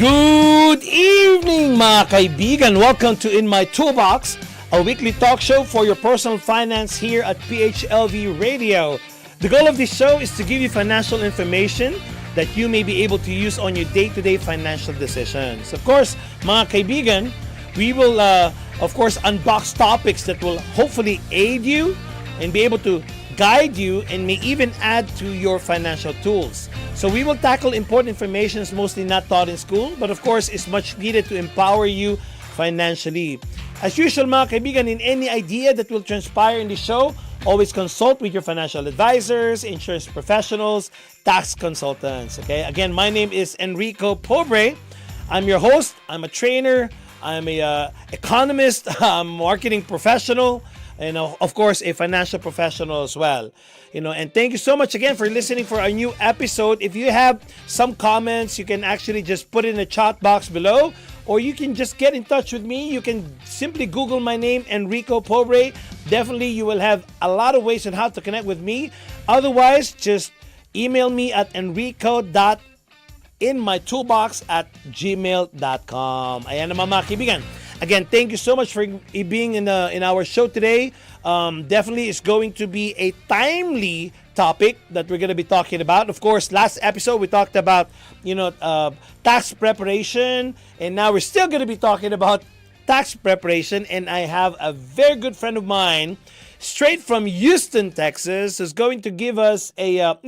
Good evening mga kaibigan! Welcome to In My Toolbox, a weekly talk show for your personal finance here at PHLV Radio. The goal of this show is to give you financial information that you may be able to use on your day-to-day financial decisions. Of course, mga kaibigan, we will of course unbox topics that will hopefully aid you and be able to guide you and may even add to your financial tools. So we will tackle important information mostly not taught in school, but of course is much needed to empower you financially. As usual mga kaibigan, in any idea that will transpire in the show, always consult with your financial advisors, insurance professionals, tax consultants. Okay. Again, my name is Enrico Pobre. I'm your host. I'm a trainer. I'm a economist, marketing professional, and of course a financial professional as well. And thank you so much again for listening for our new episode. If you have some comments, you can actually just put it in the chat box below, or you can just get in touch with me. You can simply Google my name, Enrico Pobre. Definitely you will have a lot of ways on how to connect with me. Otherwise, just email me at enrico.inmytoolbox@gmail.com. Ayan naman mga kaibigan. Again, thank you so much for being in our show today. Definitely is going to be a timely topic that we're going to be talking about. Of course, last episode we talked about tax preparation, and now we're still going to be talking about tax preparation. And I have a very good friend of mine, straight from Houston, Texas, who's going to give us a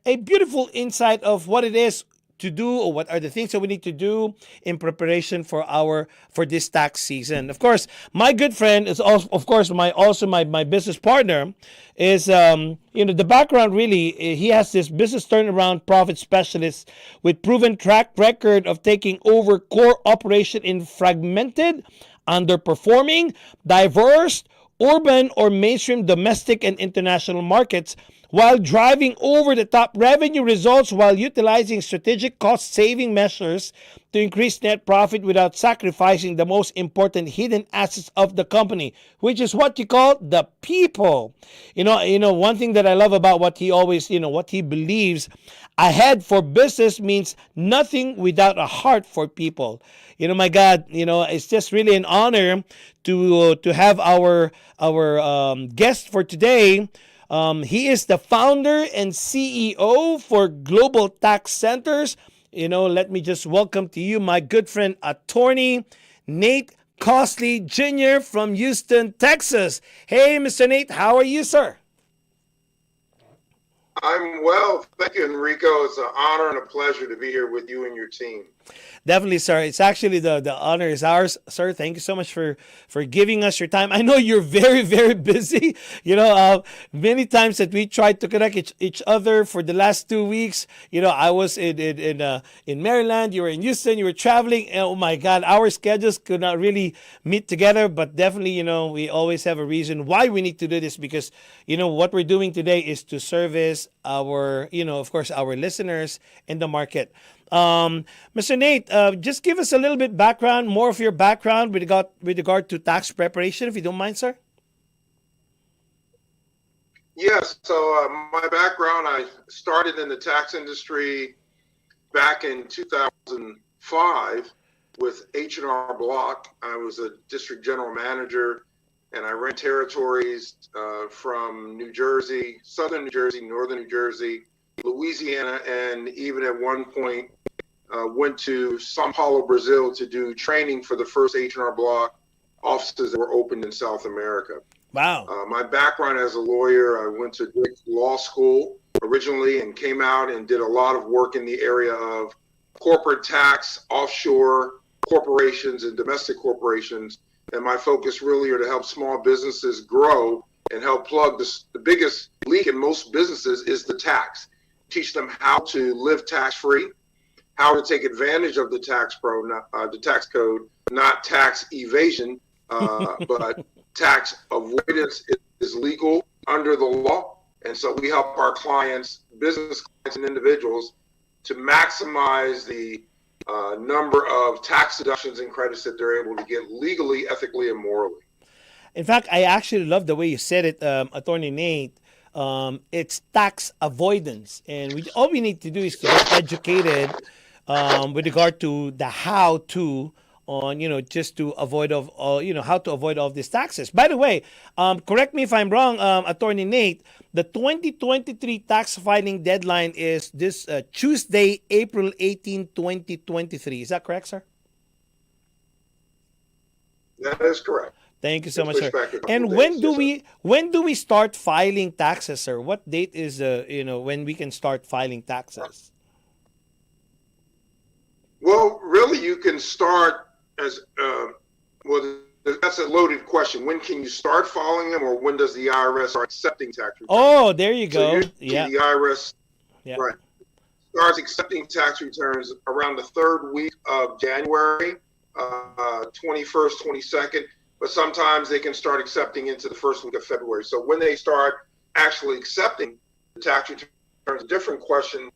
beautiful insight of what it is to do, or what are the things that we need to do in preparation for this tax season. Of course, my good friend is also, of course, my business partner is the background really. He has this business turnaround profit specialist with proven track record of taking over core operation in fragmented, underperforming, diverse, urban or mainstream domestic and international markets, while driving over-the-top revenue results while utilizing strategic cost-saving measures to increase net profit without sacrificing the most important hidden assets of the company, which is what you call the people. One thing that I love about what he always, what he believes, ahead for business means nothing without a heart for people. My God, it's just really an honor to have our guest for today. He is the founder and CEO for Global Tax Centers. Let me just welcome to you my good friend, attorney Nate Costley Jr. from Houston, Texas. Hey, Mr. Nate, how are you, sir? I'm well. Thank you, Enrico. It's an honor and a pleasure to be here with you and your team. Definitely, sir. It's actually the honor is ours, sir. Thank you so much for giving us your time. I know you're very, very busy. Many times that we tried to connect each other for the last 2 weeks. I was in Maryland. You were in Houston. You were traveling. And oh my God, our schedules could not really meet together. But definitely, we always have a reason why we need to do this, because what we're doing today is to service our, of course, our listeners in the market. Mr. Nate, just give us a little bit more of your background with regard to tax preparation, if you don't mind, sir. Yes. So my background, I started in the tax industry back in 2005 with H&R Block. I was a district general manager, and I ran territories from New Jersey, southern New Jersey, northern New Jersey, Louisiana, and even at one point went to Sao Paulo, Brazil to do training for the first H&R Block offices that were opened in South America. Wow. My background as a lawyer, I went to law school originally and came out and did a lot of work in the area of corporate tax, offshore corporations and domestic corporations. And my focus really are to help small businesses grow and help plug the biggest leak in most businesses is the tax. Teach them how to live tax-free, how to take advantage of the tax code, not tax evasion, but tax avoidance is legal under the law. And so we help our clients, business clients and individuals, to maximize the number of tax deductions and credits that they're able to get legally, ethically, and morally. In fact, I actually love the way you said it, Attorney Nate. It's tax avoidance. And all we need to do is to get educated with regard to the how to on just to avoid of how to avoid all these taxes. By the way, correct me if I'm wrong, Attorney Nate. The 2023 tax filing deadline is this Tuesday, April 18, 2023. Is that correct, sir? That is correct. Thank you so It's much, pushed sir. back a couple And days, when yes, do sir. we start filing taxes, sir? What date is when we can start filing taxes? Well, really, you can start as well. That's a loaded question. When can you start filing them, or when does the IRS start accepting tax returns? Oh, there you So go. usually Yeah. the IRS Yeah. right starts accepting tax returns around the third week of January, 21st, 22nd. But sometimes they can start accepting into the first week of February. So when they start actually accepting the tax returns, a different question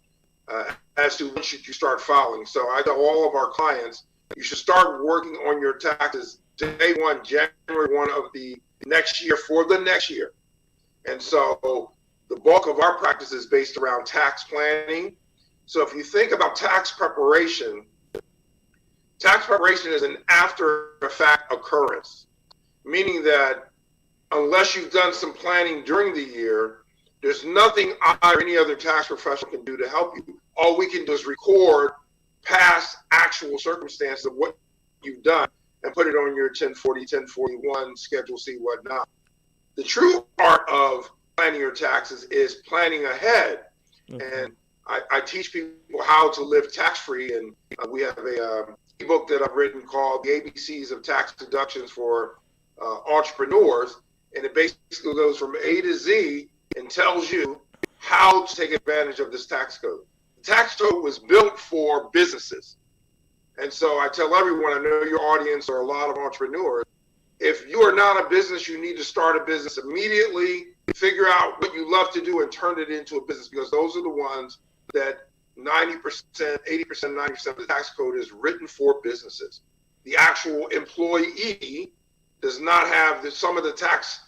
as to when should you start filing. So I tell all of our clients, you should start working on your taxes day one, January 1 of the next year for the next year. And so the bulk of our practice is based around tax planning. So if you think about tax preparation is an after the fact occurrence, meaning that unless you've done some planning during the year, there's nothing I or any other tax professional can do to help you. All we can do is record past actual circumstances of what you've done and put it on your 1040, 1041, Schedule C, whatnot. The true art of planning your taxes is planning ahead. And I teach people how to live tax-free. And we have a ebook that I've written called The ABCs of Tax Deductions for Entrepreneurs. And it basically goes from A to Z and tells you how to take advantage of this tax code. The tax code was built for businesses. And so I tell everyone, I know your audience are a lot of entrepreneurs. If you are not a business, you need to start a business immediately, figure out what you love to do and turn it into a business, because those are the ones that 90%, 80%, 90% of the tax code is written for businesses. The actual employee does not have some of the tax,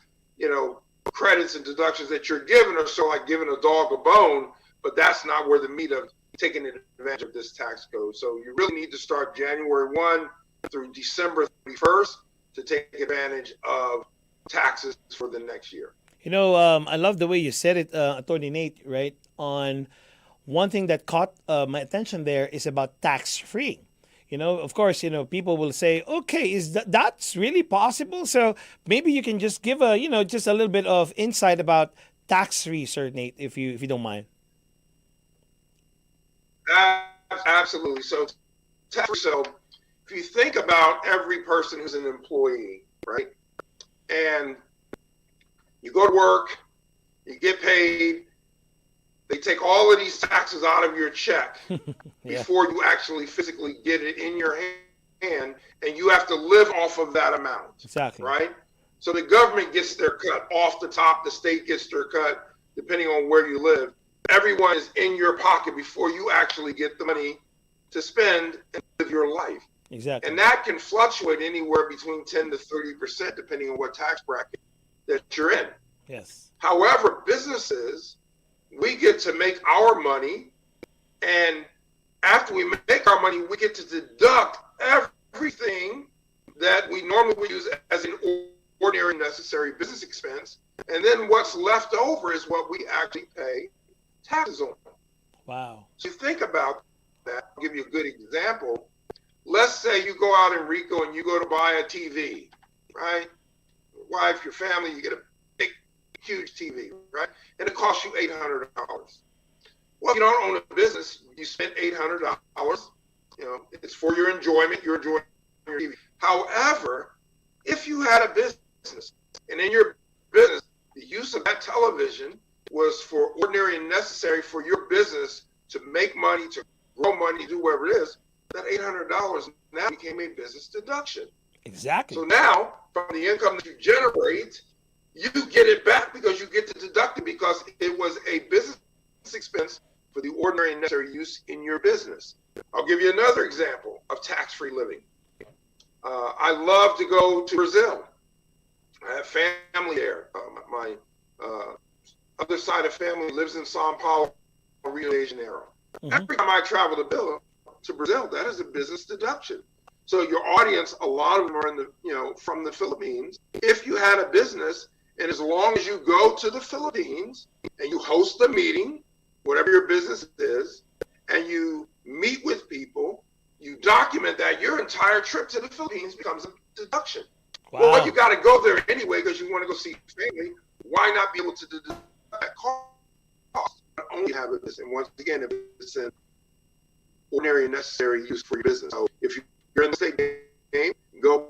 credits and deductions that you're given are so like giving a dog a bone, but that's not where the meat of taking advantage of this tax code. So you really need to start January 1 through December 31st to take advantage of taxes for the next year. I love the way you said it, Attorney Nate, right? On one thing that caught my attention there is about tax-free. Of course, people will say, okay, that's really possible? So maybe you can just give just a little bit of insight about tax-free, Sir Nate, if you don't mind. Absolutely. So if you think about every person who's an employee, right? And you go to work, you get paid, they take all of these taxes out of your check before you actually physically get it in your hand, and you have to live off of that amount. Exactly. Right? So the government gets their cut off the top, the state gets their cut, depending on where you live. Everyone is in your pocket before you actually get the money to spend and live your life. Exactly. And that can fluctuate anywhere between 10 to 30%, depending on what tax bracket that you're in. Yes. However, businesses, we get to make our money, and after we make our money, we get to deduct everything that we normally would use as an ordinary necessary business expense, and then what's left over is what we actually pay taxes on. Wow. So you think about that. I'll give you a good example. Let's say you go out, Enrico, and you go to buy a TV, right? Your wife, your family, you get a big, huge TV, right? And it costs you $800. Well, if you don't own a business, you spend $800. It's for your enjoyment. You're enjoying your TV. However, if you had a business, and in your business, the use of that television was for ordinary and necessary for your business to make money, to grow money, do whatever it is, that $800 now became a business deduction. Exactly. So now, from the income that you generate, you get it back because you get to deduct it because it was a business expense for the ordinary and necessary use in your business. I'll give you another example of tax-free living. I love to go to Brazil. I have family there. My other side of family lives in Sao Paulo, Rio de Janeiro. Mm-hmm. Every time I travel to to Brazil. That is a business deduction. So your audience, a lot of them are in the, from the Philippines. If you had a business, and as long as you go to the Philippines and you host a meeting, whatever your business is, and you meet with people, you document that, your entire trip to the Philippines becomes a deduction. Wow. Well, you got to go there anyway because you want to go see family. Why not be able to deduct that cost? Only have a business. And once again, if it's an ordinary and necessary use for your business. So if you're in the state game, go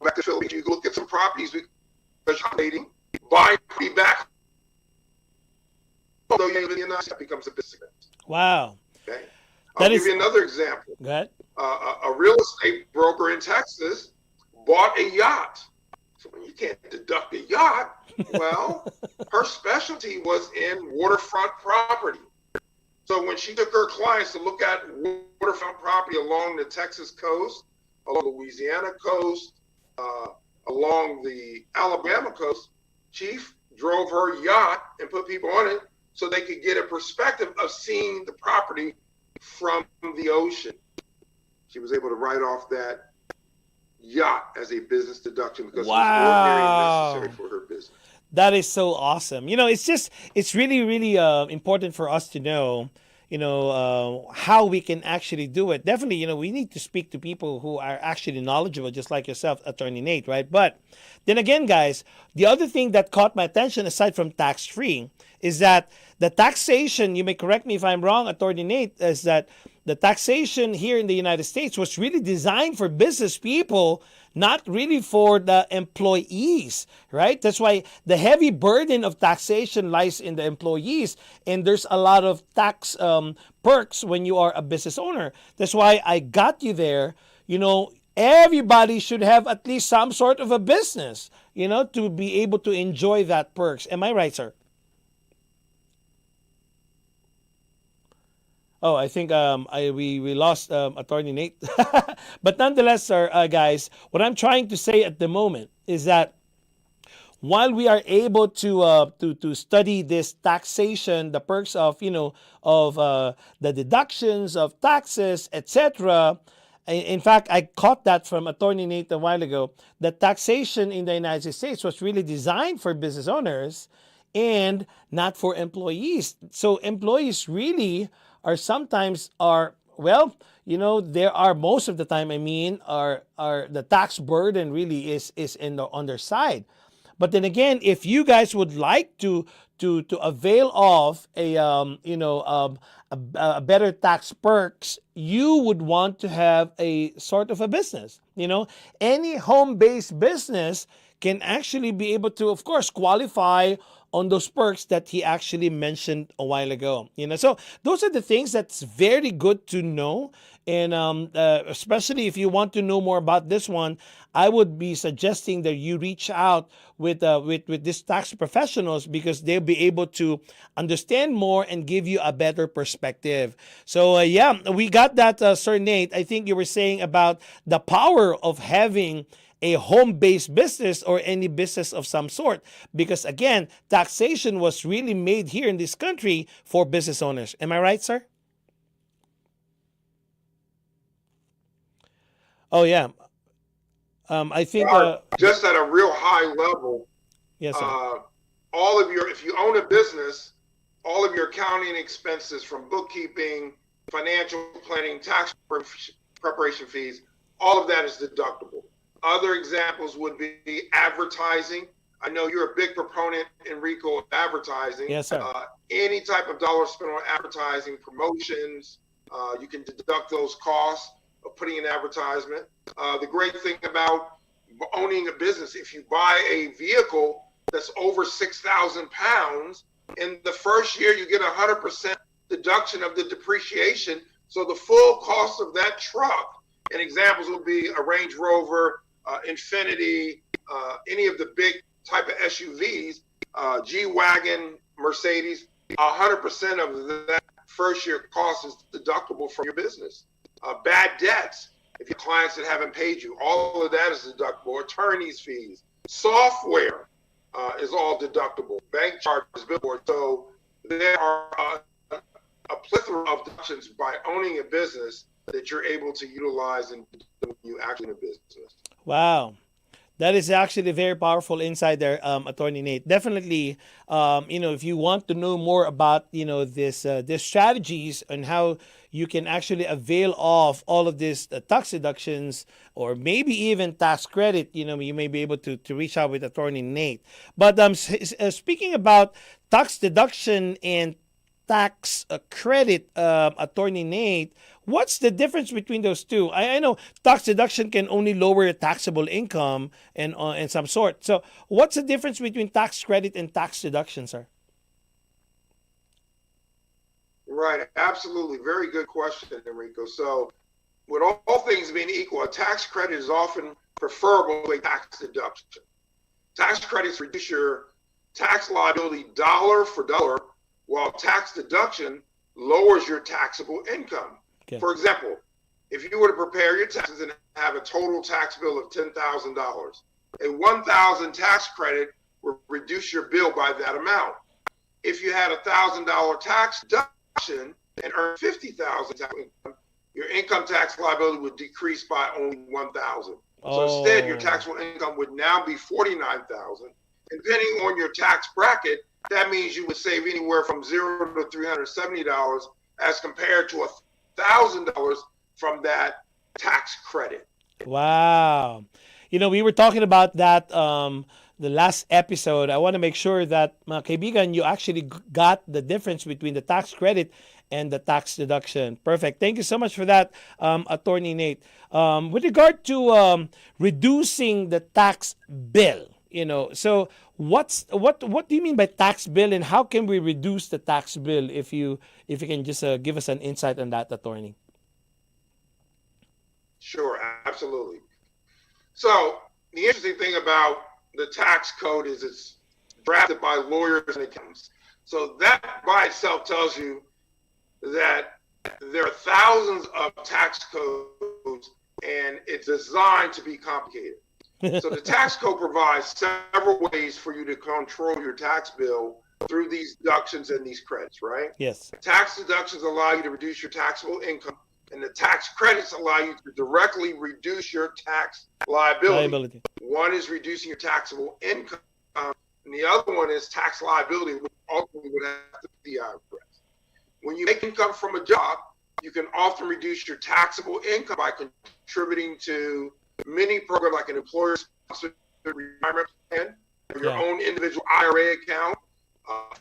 back to Philippines, you go look at some properties because you're waiting, buy property back. Although you live in the United States, that becomes a business. Wow. Okay. I'll give you another example. Go ahead. A real estate broker in Texas bought a yacht. So you can't deduct a yacht. Well, her specialty was in waterfront property. So when she took her clients to look at waterfront property along the Texas coast, along the Louisiana coast, along the Alabama coast, Chief drove her yacht and put people on it so they could get a perspective of seeing the property from the ocean. She was able to write off that yacht as a business deduction because it was ordinary and necessary for her business. That is so awesome. It's really, really important for us to know, how we can actually do it. Definitely, we need to speak to people who are actually knowledgeable, just like yourself, Attorney Nate, right? But then again, guys, the other thing that caught my attention, aside from tax-free, is that the taxation, you may correct me if I'm wrong, Attorney Nate, is that the taxation here in the United States was really designed for business people, not really for the employees, right? That's why the heavy burden of taxation lies in the employees, and there's a lot of tax perks when you are a business owner. That's why I got you there. Everybody should have at least some sort of a business, to be able to enjoy that perks. Am I right, sir? Oh, I think we lost Attorney Nate. But nonetheless, sir, guys, what I'm trying to say at the moment is that while we are able to study this taxation, the perks of the deductions of taxes, etc. In fact, I caught that from Attorney Nate a while ago. That taxation in the United States was really designed for business owners and not for employees. So employees really are sometimes there are most of the time, are the tax burden really is on their side. But then again, if you guys would like to avail of a better tax perks, you would want to have a sort of a business. Any home-based business can actually be able to, of course, qualify on those perks that he actually mentioned a while ago. So those are the things that's very good to know. And especially if you want to know more about this one, I would be suggesting that you reach out with these tax professionals, because they'll be able to understand more and give you a better perspective. So we got that, Sir Nate. I think you were saying about the power of having a home-based business or any business of some sort, because again, taxation was really made here in this country for business owners. Am I right, sir? Oh yeah. I think just at a real high level. Yes, sir. If you own a business, all of your accounting expenses, from bookkeeping, financial planning, tax preparation fees, all of that is deductible. Other examples would be advertising. I know you're a big proponent, Enrico, of advertising. Yes, sir. Any type of dollar spent on advertising, promotions, you can deduct those costs of putting in advertisement. The great thing about owning a business, if you buy a vehicle that's over 6,000 pounds, in the first year you get 100% deduction of the depreciation. So the full cost of that truck, and examples would be a Range Rover, Infiniti, any of the big type of SUVs, G-Wagon, Mercedes, 100% of that first year cost is deductible from your business. Bad debts, if you have clients that haven't paid you, all of that is deductible. Attorney's fees, software is all deductible. Bank charges, billboard. So there are a plethora of deductions by owning a business that you're able to utilize and when you actually in a business. Wow. That is actually very powerful insight there, Attorney Nate. Definitely, if you want to know more about, this strategies and how you can actually avail of all of these tax deductions or maybe even tax credit, you may be able to reach out with Attorney Nate. But speaking about tax deduction and tax credit, Attorney Nate, what's the difference between those two? I know tax deduction can only lower your taxable income and some sort. So, what's the difference between tax credit and tax deduction, sir? Right, absolutely. Very good question, Enrico. So, with all things being equal, a tax credit is often preferable to a tax deduction. Tax credits reduce your tax liability dollar for dollar, while tax deduction lowers your taxable income. Okay. For example, if you were to prepare your taxes and have a total tax bill of $10,000, a $1,000 tax credit will reduce your bill by that amount. If you had a $1,000 tax deduction and earned $50,000 tax income, your income tax liability would decrease by only $1,000. So instead, your taxable income would now be $49,000. Depending on your tax bracket, that means you would save anywhere from $0 to $370 as compared to $1,000 from that tax credit. Wow. We were talking about that the last episode. I want to make sure that, mga kaibigan, you actually got the difference between the tax credit and the tax deduction. Perfect. Thank you so much for that, Attorney Nate. With regard to reducing the tax bill, so what do you mean by tax bill, and how can we reduce the tax bill? If you can just give us an insight on that, Attorney. Sure, absolutely. So the interesting thing about the tax code is it's drafted by lawyers and accountants. So that by itself tells you that there are thousands of tax codes, and it's designed to be complicated. So the tax code provides several ways for you to control your tax bill through these deductions and these credits, right? Yes. Tax deductions allow you to reduce your taxable income, and the tax credits allow you to directly reduce your tax liability. One is reducing your taxable income, and the other one is tax liability, which ultimately would have to be the IRS. When you make income from a job, you can often reduce your taxable income by contributing to many programs like an employer-sponsored retirement plan, or your own individual IRA account,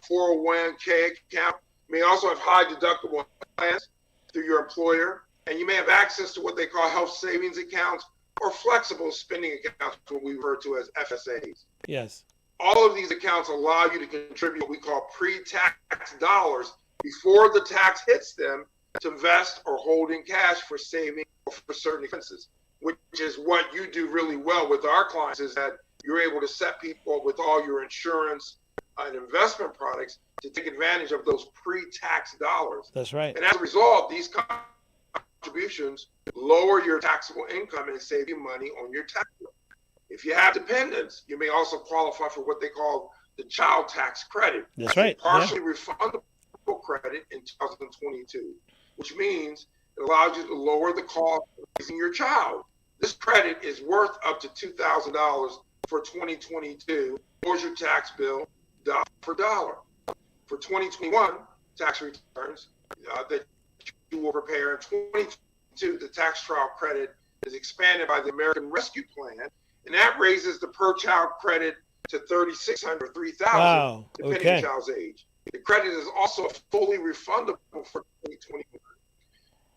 401k account. You may also have high deductible plans through your employer, and you may have access to what they call health savings accounts or flexible spending accounts, what we refer to as FSAs. Yes. All of these accounts allow you to contribute what we call pre-tax dollars before the tax hits them to invest or hold in cash for saving or for certain expenses, which is what you do really well with our clients, is that you're able to set people up with all your insurance and investment products to take advantage of those pre-tax dollars. That's right. And as a result, these contributions lower your taxable income and save you money on your tax bill. If you have dependents, you may also qualify for what they call the child tax credit. That's right. Partially refundable credit in 2022, which means it allows you to lower the cost of raising your child. This credit is worth up to $2,000 for 2022, towards your tax bill, dollar for dollar. For 2021 tax returns that you will prepare in 2022, the tax trial credit is expanded by the American Rescue Plan, and that raises the per child credit to $3,600 or $3,000, depending on the child's age. The credit is also fully refundable for 2021.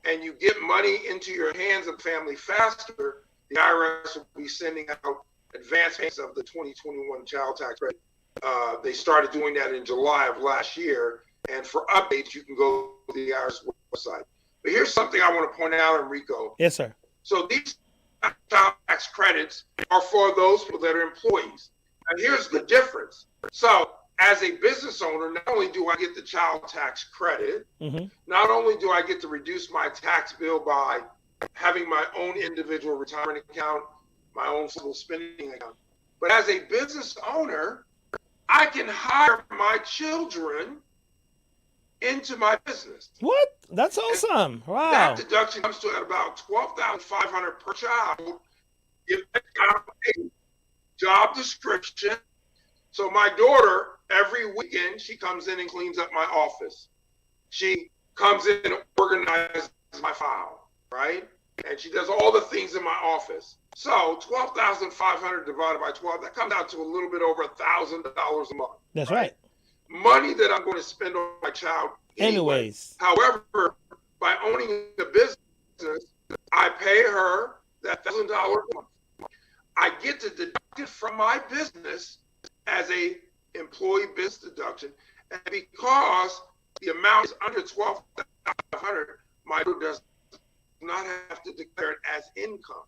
And you get money into your hands of family faster, the IRS will be sending out advance payments of the 2021 child tax credit. They started doing that in July of last year. And for updates, you can go to the IRS website. But here's something I want to point out, Enrico. Yes, sir. So these child tax credits are for those people that are employees. And here's the difference. So as a business owner, not only do I get the child tax credit, not only do I get to reduce my tax bill by having my own individual retirement account, my own flexible spending account, but as a business owner, I can hire my children into my business. What? That's And awesome. that Wow. deduction comes to at about $12,500 per child. Give that child a job description. So my daughter, every weekend, she comes in and cleans up my office. She comes in and organizes my file, right? And she does all the things in my office. So 12,500 divided by 12, that comes out to a little bit over $1,000 a month. That's Right? right. Money that I'm going to spend on my child anyway. Anyways. However, by owning the business, I pay her that $1,000 a month. I get to deduct it from my business as a employee business deduction, and because the amount is under 12,500, my daughter does not have to declare it as income.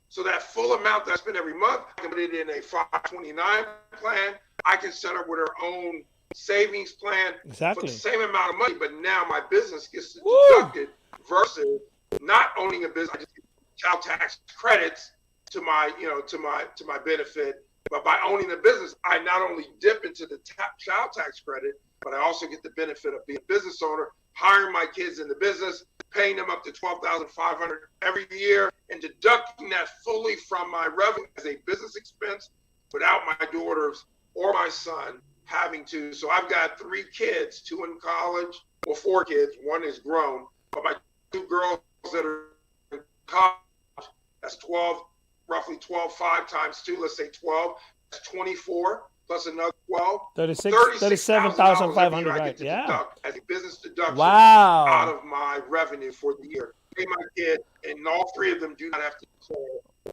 So that full amount that I spend every month, I can put it in a 529 plan. I can set up with her own savings plan for Exactly. the same amount of money, but now my business gets to Woo! deduct it versus not owning a business. I just get child tax credits to my, to my benefit. But by owning the business, I not only dip into the child tax credit, but I also get the benefit of being a business owner, hiring my kids in the business, paying them up to $12,500 every year, and deducting that fully from my revenue as a business expense without my daughters or my son having to. So I've got 3 kids, 2 in college, well, 4 kids, 1 is grown, but my 2 girls that are in college, that's 12, roughly 12, 5 times 2, let's say 12, that's 24, plus another 12. 37,500, I right? get to Yeah. deduct as a business deduction out Wow. of my revenue for the year. Pay my kid, and all 3 of them do not have to declare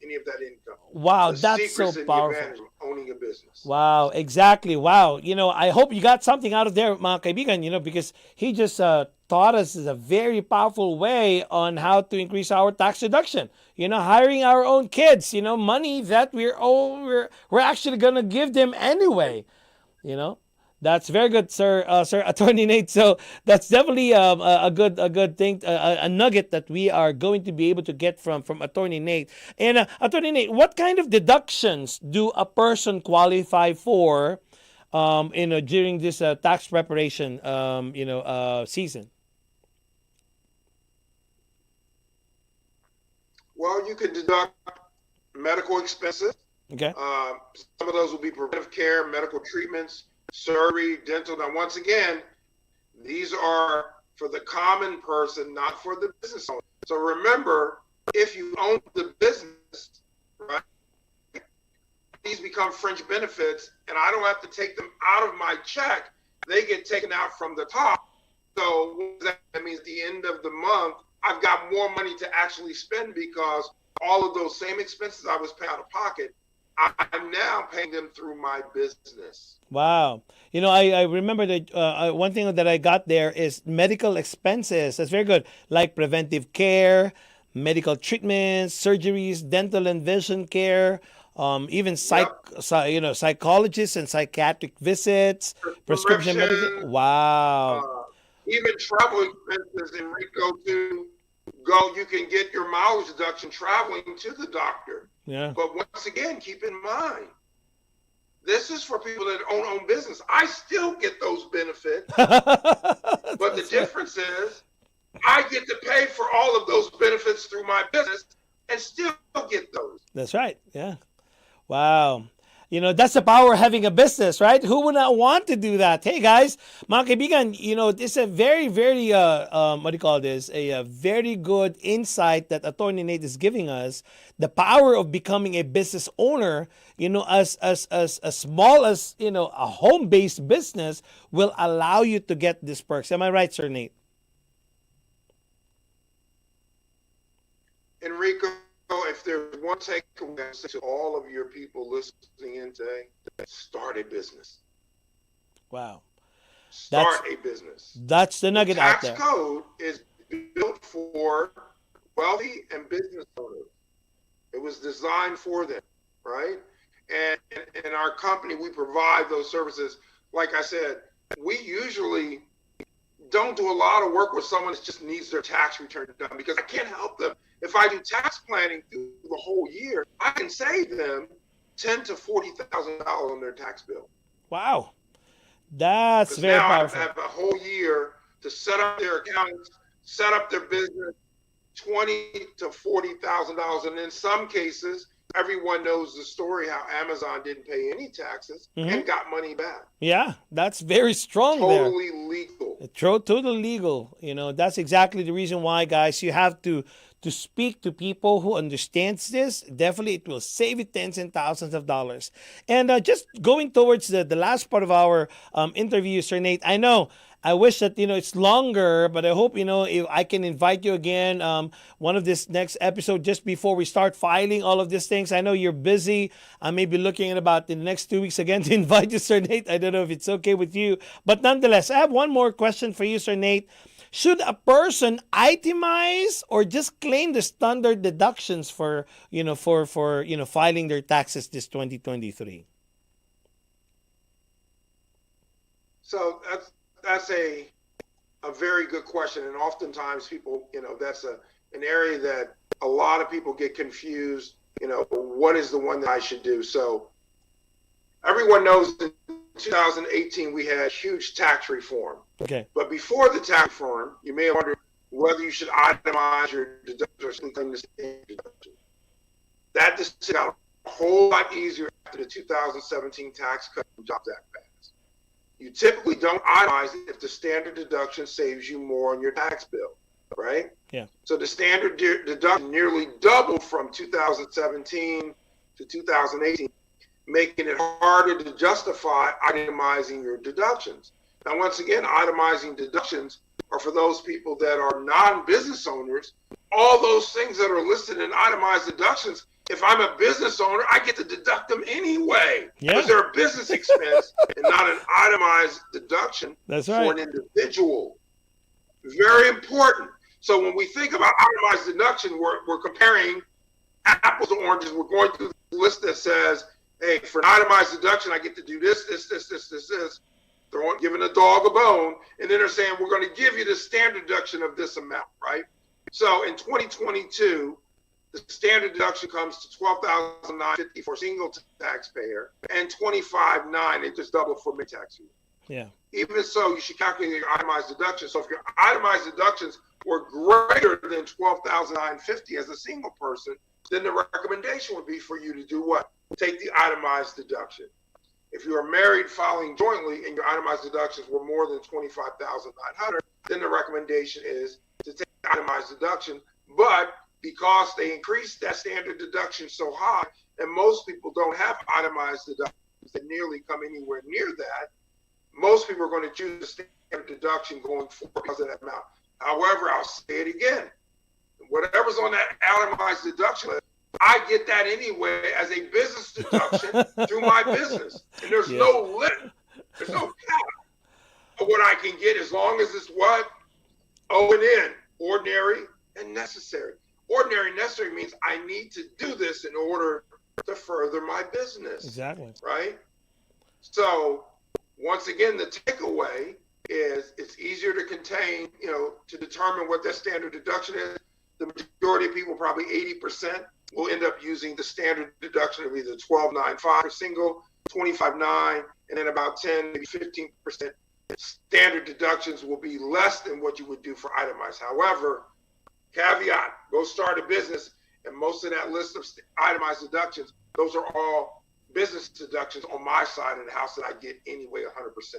any of that income. Wow, The that's so secret's in the powerful. advantage of owning a business. Wow, exactly. Wow. I hope you got something out of there, mga kaibigan, because he just taught us a very powerful way on how to increase our tax deduction. Hiring our own kids, money that we're actually going to give them anyway. That's very good, Sir Attorney Nate. So that's definitely a good thing, a nugget that we are going to be able to get from Attorney Nate. And Attorney Nate, what kind of deductions do a person qualify for, during this tax preparation, season? Well, you can deduct medical expenses. Okay. Some of those will be preventive care, medical treatments, surgery, dental. Now, once again, these are for the common person, not for the business owner. So remember, if you own the business, right, these become fringe benefits, and I don't have to take them out of my check. They get taken out from the top. So that means at the end of the month, I've got more money to actually spend because all of those same expenses I was paying out of pocket, I'm now paying them through my business. Wow. I remember that one thing that I got there is medical expenses. That's very good. Like preventive care, medical treatments, surgeries, dental and vision care, even psychologists and psychiatric visits, prescription medicine. Prescription, Wow. even travel expenses, Enrico, to go, you can get your mileage deduction traveling to the doctor. Yeah. But once again, keep in mind, this is for people that own business. I still get those benefits, but the difference is I get to pay for all of those benefits through my business and still get those. That's right. Yeah. Wow. That's the power of having a business, right? Who would not want to do that? Hey, guys, mga kaibigan, it's a very, very, what do you call this? A very good insight that Attorney Nate is giving us. The power of becoming a business owner, as small as, a home-based business will allow you to get these perks. Am I right, Sir Nate? Enrico, if there's one takeaway I say to all of your people listening in today, start a business. Wow. Start a business. That's the nugget out there. Tax code is built for wealthy and business owners. It was designed for them, right? And in our company, we provide those services. Like I said, we usually don't do a lot of work with someone that just needs their tax return done because I can't help them. If I do tax planning through the whole year, I can save them $10,000 to $40,000 on their tax bill. Wow. That's very now powerful. I have a whole year to set up their accounts, set up their business, $20,000 to $40,000, and in some cases, everyone knows the story how Amazon didn't pay any taxes and got money back. Yeah, that's very strong there. Totally legal. Totally legal. That's exactly the reason why, guys, you have to speak to people who understands this. Definitely, it will save you tens and thousands of dollars. And just going towards the last part of our interview, Sir Nate, I wish that, it's longer, but I hope, if I can invite you again, one of this next episode, just before we start filing all of these things. I know you're busy. I may be looking at about in the next 2 weeks again to invite you, Sir Nate. I don't know if it's okay with you, but nonetheless, I have one more question for you, Sir Nate. Should a person itemize or just claim the standard deductions for filing their taxes this 2023? So that's a very good question, and oftentimes people, that's an area that a lot of people get confused. What is the one that I should do? So everyone knows in 2018 we had huge tax reform. Okay. But before the tax reform, you may have wondered whether you should itemize your deductions or simply claim the standard deduction. That decision got a whole lot easier after the 2017 Tax Cuts and Jobs Act passed. You typically don't itemize it if the standard deduction saves you more on your tax bill, right? Yeah. So the standard deduction nearly doubled from 2017 to 2018, making it harder to justify itemizing your deductions. Now, once again, itemizing deductions are for those people that are non-business owners. All those things that are listed in itemized deductions, if I'm a business owner, I get to deduct them anyway, because they're a business expense and not an itemized deduction. That's right. For an individual. Very important. So when we think about itemized deduction, we're comparing apples to oranges. We're going through the list that says, hey, for an itemized deduction, I get to do this. They're giving a dog a bone, and then they're saying, we're going to give you the standard deduction of this amount, right? So in 2022, the standard deduction comes to $12,950 for a single taxpayer and $25,900. It just doubled for mid-tax year. Yeah. Even so, you should calculate your itemized deductions. So if your itemized deductions were greater than $12,950 as a single person, then the recommendation would be for you to do what? Take the itemized deduction. If you are married filing jointly and your itemized deductions were more than $25,900, then the recommendation is to take the itemized deduction. But because they increased that standard deduction so high, and most people don't have itemized deductions that nearly come anywhere near that, most people are going to choose the standard deduction going forward because of that amount. However, I'll say it again. Whatever's on that itemized deduction list, I get that anyway as a business deduction through my business. And there's no limit. There's no cap of what I can get as long as it's what? O&N, ordinary and necessary. Ordinary and necessary means I need to do this in order to further my business. Exactly. Right? So, once again, the takeaway is it's easier to contain, to determine what that standard deduction is. The majority of people, probably 80%, will end up using the standard deduction of either $12,950 for single, $25,900, and then about 10, maybe 15% standard deductions will be less than what you would do for itemized. However, caveat, go start a business, and most of that list of itemized deductions, those are all business deductions on my side of the house that I get anyway 100%.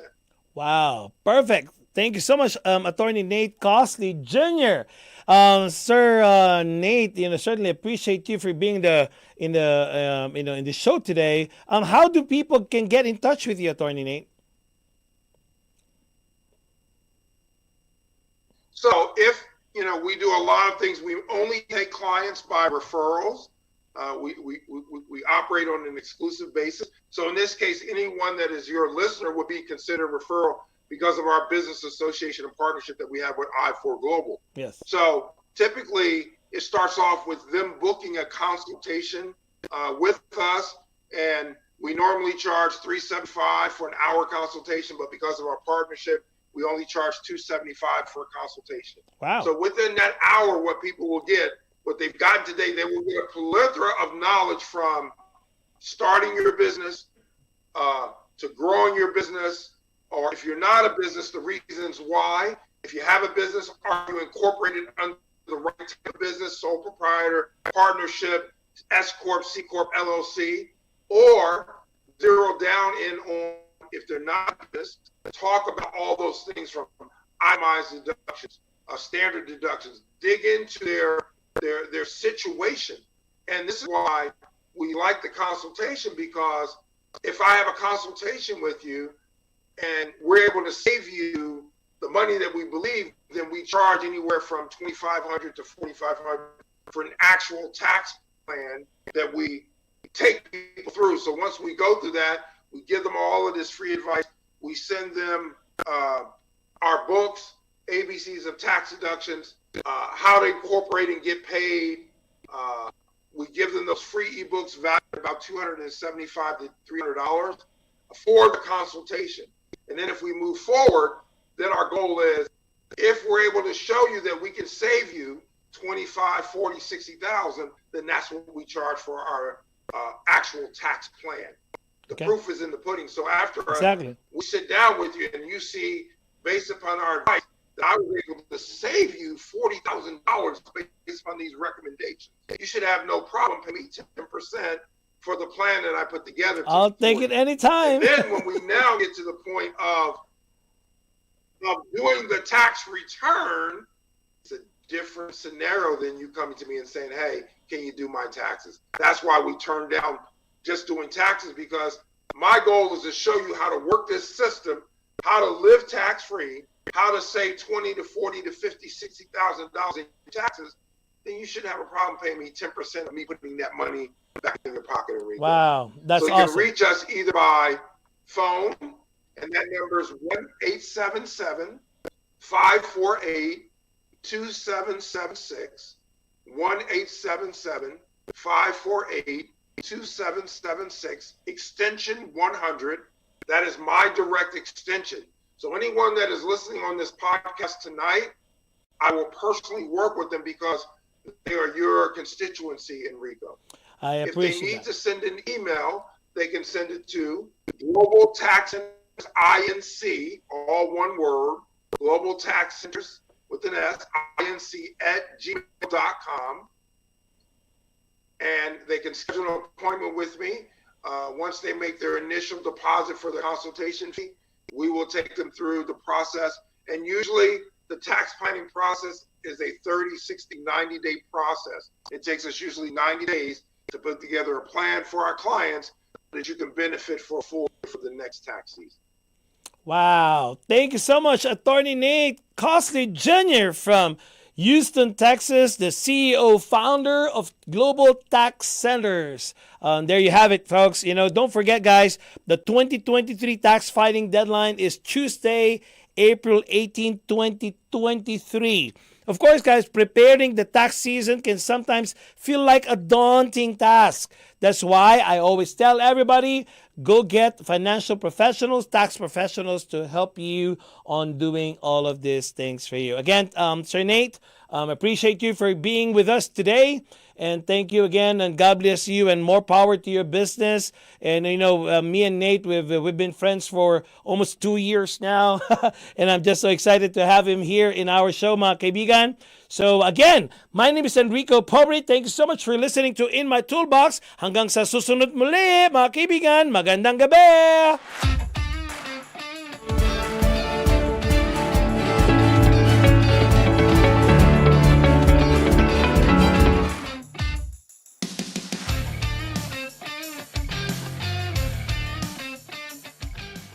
Wow, perfect. Thank you so much, Attorney Nate Costley Jr. Sir Nate, certainly appreciate you for being in the show today. How do people can get in touch with you, Attorney Nate? So if we do a lot of things, we only take clients by referrals. We operate on an exclusive basis. So in this case, anyone that is your listener would be considered referral because of our business association and partnership that we have with I4 Global. Yes. So typically it starts off with them booking a consultation with us, and we normally charge $375 for an hour consultation, but because of our partnership, we only charge $275 for a consultation. Wow. So within that hour, what people will get, what they've gotten today, they will get a plethora of knowledge from starting your business to growing your business, or if you're not a business, the reasons why, If you have a business, are you incorporated under the right type of business, sole proprietor, partnership, S Corp, C Corp, LLC, or zero down in on if they're not this. Talk about all those things from itemized deductions, standard deductions. Dig into their situation, and this is why we like the consultation, because if I have a consultation with you and we're able to save you the money that we believe, then we charge anywhere from $2,500 to $4,500 for an actual tax plan that we take people through. So once we go through that, we give them all of this free advice. We send them our books, ABCs of tax deductions, how to incorporate and get paid. We give them those free ebooks valued at about $275 to $300 for the consultation. And then if we move forward, then our goal is, if we're able to show you that we can save you 25, 40, 60,000, then that's what we charge for our actual tax plan. The proof is in the pudding. So after we sit down with you and you see, based upon our advice, that I was able to save you $40,000 based on these recommendations, you should have no problem paying me 10% for the plan that I put together. I'll take it anytime. And then when we now get to the point of doing the tax return, it's a different scenario than you coming to me and saying, hey, can you do my taxes? That's why we turn down just doing taxes, because my goal is to show you how to work this system, how to live tax-free, how to save $20 to $40 to $50, $60,000 in taxes. Then you shouldn't have a problem paying me 10% of me putting that money back in your pocket, Enrico. Wow, that's awesome. So you can reach us either by phone, and that number is 1-877-548-2776, 1-877-548-2776, extension 100. That is my direct extension. So anyone that is listening on this podcast tonight, I will personally work with them because they are your constituency, Enrico. I appreciate If they need to send an email, they can send it to Global Tax Centers INC, all one word, Global Tax Centers with an S, inc@gmail.com. And they can schedule an appointment with me. Once they make their initial deposit for the consultation fee, we will take them through the process. And usually the tax planning process is a 30, 60, 90-day process. It takes us usually 90 days to put together a plan for our clients that you can benefit for the next tax season. Wow. Thank you so much, Attorney Nate Costley Jr. from Houston, Texas, the CEO, founder of Global Tax Centers. There you have it, folks. Don't forget, guys, the 2023 tax filing deadline is Tuesday, April 18, 2023. Of course, guys, preparing the tax season can sometimes feel like a daunting task. That's why I always tell everybody, go get financial professionals, tax professionals to help you on doing all of these things for you. Again, Sir Nate, appreciate you for being with us today. And thank you again, and God bless you, and more power to your business. And me and Nate, we've been friends for almost 2 years now, and I'm just so excited to have him here in our show, mga kaibigan. So again, my name is Enrico Pobre. Thank you so much for listening to In My Toolbox. Hanggang sa susunod muli, mga kaibigan. Magandang gabi!